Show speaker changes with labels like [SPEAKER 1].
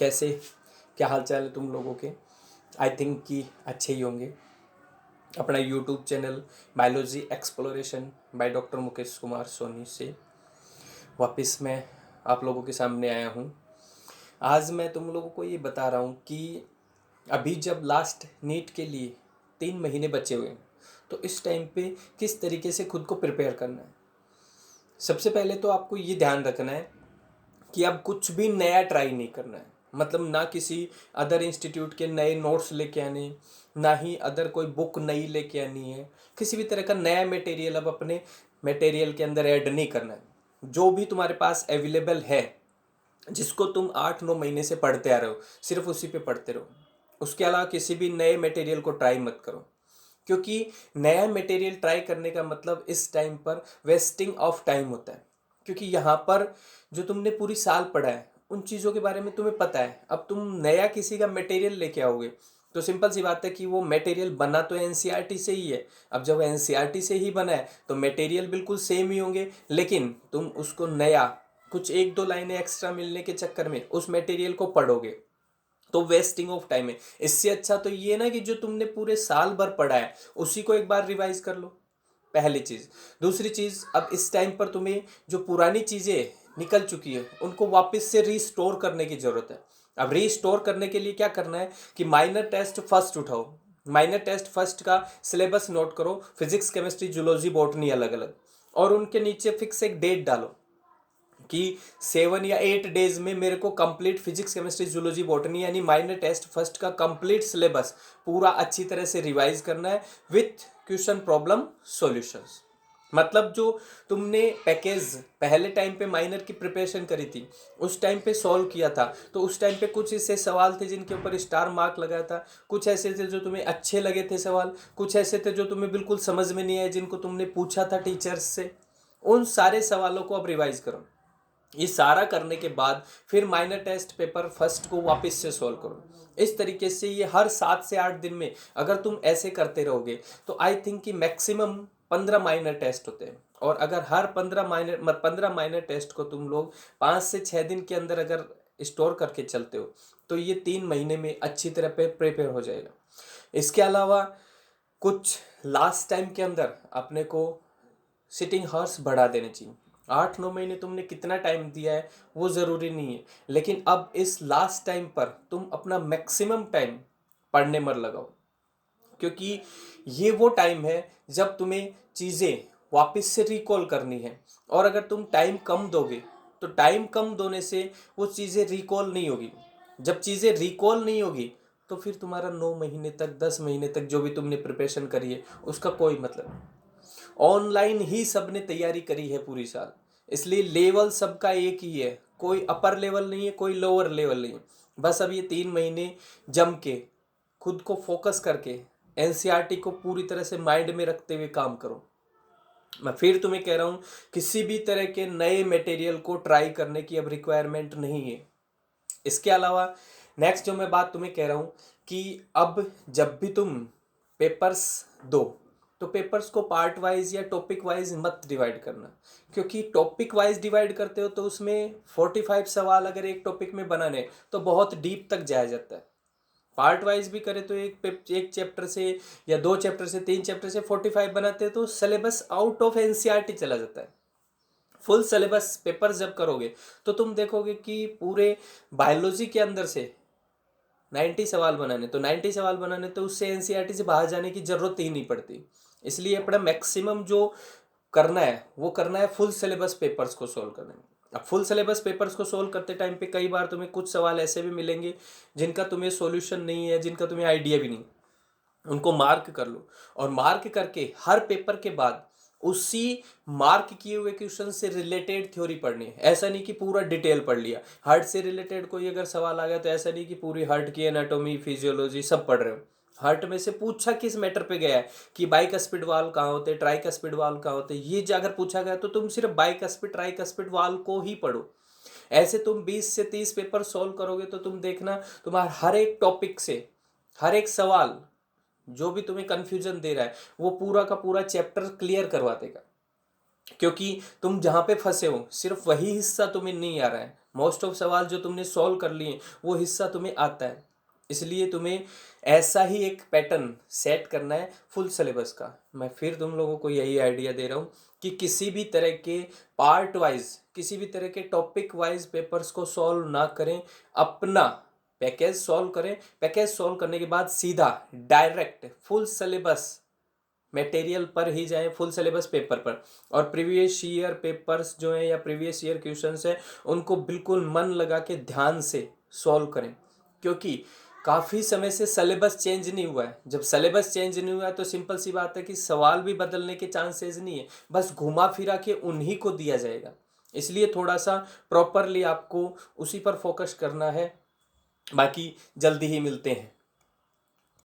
[SPEAKER 1] कैसे क्या हाल चाल है तुम लोगों के। आई थिंक कि अच्छे ही होंगे। अपना YouTube channel biology exploration by doctor Mukesh Kumar Soni से वापस मैं आप लोगों के सामने आया हूँ। आज मैं तुम लोगों को ये बता रहा हूँ कि अभी जब लास्ट नीट के लिए 3 महीने बचे हुए हैं तो इस टाइम पे किस तरीके से खुद को प्रिपेयर करना है। सबसे पहले तो आपको ये ध्यान रखना है कि अब कुछ भी नया ट्राई नहीं करना है। मतलब ना किसी अदर इंस्टीट्यूट के नए नोट्स लेके आने, ना ही अदर कोई बुक नई लेके आनी है। किसी भी तरह का नया मटेरियल अब अपने मटेरियल के अंदर ऐड नहीं करना है। जो भी तुम्हारे पास अवेलेबल है, जिसको तुम 8-9 महीने से पढ़ते आ रहे हो, सिर्फ उसी पे पढ़ते रहो। उसके अलावा किसी भी नए मटेरियल को ट्राई मत करो, क्योंकि नया मटेरियल ट्राई करने का मतलब इस टाइम पर वेस्टिंग ऑफ टाइम होता है। क्योंकि यहाँ पर जो तुमने पूरी साल पढ़ा है उन चीज़ों के बारे में तुम्हें पता है। अब तुम नया किसी का मटेरियल लेके आओगे तो सिंपल सी बात है कि वो मटेरियल बना तो एनसीईआरटी से ही है। अब जब एनसीईआरटी से ही बना है तो मटेरियल बिल्कुल सेम ही होंगे, लेकिन तुम उसको नया कुछ 1-2 लाइनें एक्स्ट्रा मिलने के चक्कर में उस मटेरियल को पढ़ोगे तो वेस्टिंग ऑफ टाइम है। इससे अच्छा तो ये ना कि जो तुमने पूरे साल भर पढ़ा है उसी को एक बार रिवाइज कर लो, पहली चीज़। दूसरी चीज़, अब इस टाइम पर तुम्हें जो पुरानी चीज़ें निकल चुकी है उनको वापस से रीस्टोर करने की ज़रूरत है। अब रीस्टोर करने के लिए क्या करना है कि माइनर टेस्ट फर्स्ट उठाओ। माइनर टेस्ट फर्स्ट का सिलेबस नोट करो, फिजिक्स केमिस्ट्री जूलॉजी बॉटनी अलग अलग, और उनके नीचे फिक्स एक डेट डालो कि 7 या 8 डेज में मेरे को complete physics chemistry zoology botany यानी माइनर टेस्ट फर्स्ट का कंप्लीट सिलेबस पूरा अच्छी तरह से रिवाइज करना है विथ क्वेश्चन प्रॉब्लम सॉल्यूशंस। मतलब जो तुमने पैकेज पहले टाइम पे माइनर की प्रिपरेशन करी थी उस टाइम पे सॉल्व किया था, तो उस टाइम पे कुछ ऐसे सवाल थे जिनके ऊपर स्टार मार्क लगाया था, कुछ ऐसे थे जो तुम्हें अच्छे लगे थे सवाल, कुछ ऐसे थे जो तुम्हें बिल्कुल समझ में नहीं आए जिनको तुमने पूछा था टीचर्स से। उन सारे सवालों को अब रिवाइज करो। ये सारा करने के बाद फिर माइनर टेस्ट पेपर फर्स्ट को वापस से सॉल्व करो। इस तरीके से ये हर 7 से 8 दिन में अगर तुम ऐसे करते रहोगे तो आई थिंक कि मैक्सिमम 15 माइनर टेस्ट होते हैं। और अगर हर 15 माइनर टेस्ट को तुम लोग 5 से 6 दिन के अंदर अगर स्टोर करके चलते हो तो ये 3 महीने में अच्छी तरह पे प्रिपेयर हो जाएगा। इसके अलावा कुछ लास्ट टाइम के अंदर अपने को सिटिंग हॉर्स बढ़ा देने चाहिए। 8-9 महीने तुमने कितना टाइम दिया है वो ज़रूरी नहीं है, लेकिन अब इस लास्ट टाइम पर तुम अपना मैक्सिमम टाइम पढ़ने मत लगाओ। क्योंकि ये वो टाइम है जब तुम्हें चीज़ें वापस से रिकॉल करनी है, और अगर तुम टाइम कम दोगे तो टाइम कम दोने से वो चीज़ें रिकॉल नहीं होगी। जब चीज़ें रिकॉल नहीं होगी तो फिर तुम्हारा 9 महीने तक 10 महीने तक जो भी तुमने प्रिपरेशन करी है उसका कोई मतलब नहीं। ऑनलाइन ही सबने तैयारी करी है पूरी साल, इसलिए लेवल सबका एक ही है। कोई अपर लेवल नहीं है, कोई लोअर लेवल नहीं है। बस अब ये 3 महीने जम के खुद को फोकस करके एनसीईआरटी को पूरी तरह से माइंड में रखते हुए काम करो। मैं फिर तुम्हें कह रहा हूँ, किसी भी तरह के नए मटेरियल को ट्राई करने की अब रिक्वायरमेंट नहीं है। इसके अलावा नेक्स्ट जो मैं बात तुम्हें कह रहा हूँ कि अब जब भी तुम पेपर्स दो तो पेपर्स को पार्ट वाइज या टॉपिक वाइज मत डिवाइड करना। क्योंकि टॉपिक वाइज डिवाइड करते हो तो उसमें 45 सवाल अगर एक टॉपिक में बनाने तो बहुत डीप तक जाया जाता है। पार्ट वाइज भी करे तो एक चैप्टर से या 2 चैप्टर से 3 चैप्टर से 45 बनाते हैं तो सिलेबस आउट ऑफ एनसीईआरटी चला जाता है। फुल सिलेबस पेपर जब करोगे तो तुम देखोगे कि पूरे बायोलॉजी के अंदर से 90 सवाल बनाने, तो 90 सवाल बनाने तो उससे एनसीईआरटी से बाहर जाने की जरूरत ही नहीं पड़ती। इसलिए अपना मैक्सिमम जो करना है वो करना है फुल सिलेबस पेपर्स को सोल्व करने में। अब फुल सिलेबस पेपर्स को सोल्व करते टाइम पे कई बार तुम्हें कुछ सवाल ऐसे भी मिलेंगे जिनका तुम्हें सॉल्यूशन नहीं है, जिनका तुम्हें आइडिया भी नहीं। उनको मार्क कर लो, और मार्क करके हर पेपर के बाद उसी मार्क किए हुए क्वेश्चन से रिलेटेड थ्योरी पढ़नी है। ऐसा नहीं कि पूरा डिटेल पढ़ लिया। हार्ट से रिलेटेड कोई अगर सवाल आ गया तो ऐसा नहीं कि पूरी हार्ट की एनाटॉमी फिजियोलॉजी सब पढ़ रहे हो। हार्ट में से पूछा किस मैटर पे गया है कि बाइकस्पिड वाल्व कहाँ होते, ट्राइकस्पिड वाल्व कहाँ होते, ये जो अगर पूछा गया तो तुम सिर्फ बाइकस्पिड ट्राइकस्पिड वाल्व को ही पढ़ो। ऐसे तुम 20 से 30 पेपर सॉल्व करोगे तो तुम देखना तुम्हारा हर एक टॉपिक से हर एक सवाल जो भी तुम्हें कंफ्यूजन दे रहा है वो पूरा का पूरा चैप्टर क्लियर करवा देगा। क्योंकि तुम जहाँ पे फंसे हो सिर्फ वही हिस्सा तुम्हें नहीं आ रहा है, मोस्ट ऑफ सवाल जो तुमने सॉल्व कर लिए वो हिस्सा तुम्हें आता है। इसलिए तुम्हें ऐसा ही एक पैटर्न सेट करना है फुल सिलेबस का। मैं फिर तुम लोगों को यही आइडिया दे रहा हूँ कि किसी भी तरह के पार्ट वाइज, किसी भी तरह के टॉपिक वाइज पेपर्स को सॉल्व ना करें, अपना पैकेज सॉल्व करें। पैकेज सॉल्व करने के बाद सीधा डायरेक्ट फुल सिलेबस मटेरियल पर ही जाएं, फुल सिलेबस पेपर पर। और प्रीवियस ईयर पेपर्स जो हैं या प्रीवियस ईयर क्वेश्चंस हैं उनको बिल्कुल मन लगा के ध्यान से सॉल्व करें, क्योंकि काफ़ी समय से सिलेबस चेंज नहीं हुआ है। जब सिलेबस चेंज नहीं हुआ है तो सिंपल सी बात है कि सवाल भी बदलने के चांसेस नहीं है, बस घुमा फिरा के उन्हीं को दिया जाएगा। इसलिए थोड़ा सा प्रॉपरली आपको उसी पर फोकस करना है। बाकी जल्दी ही मिलते हैं।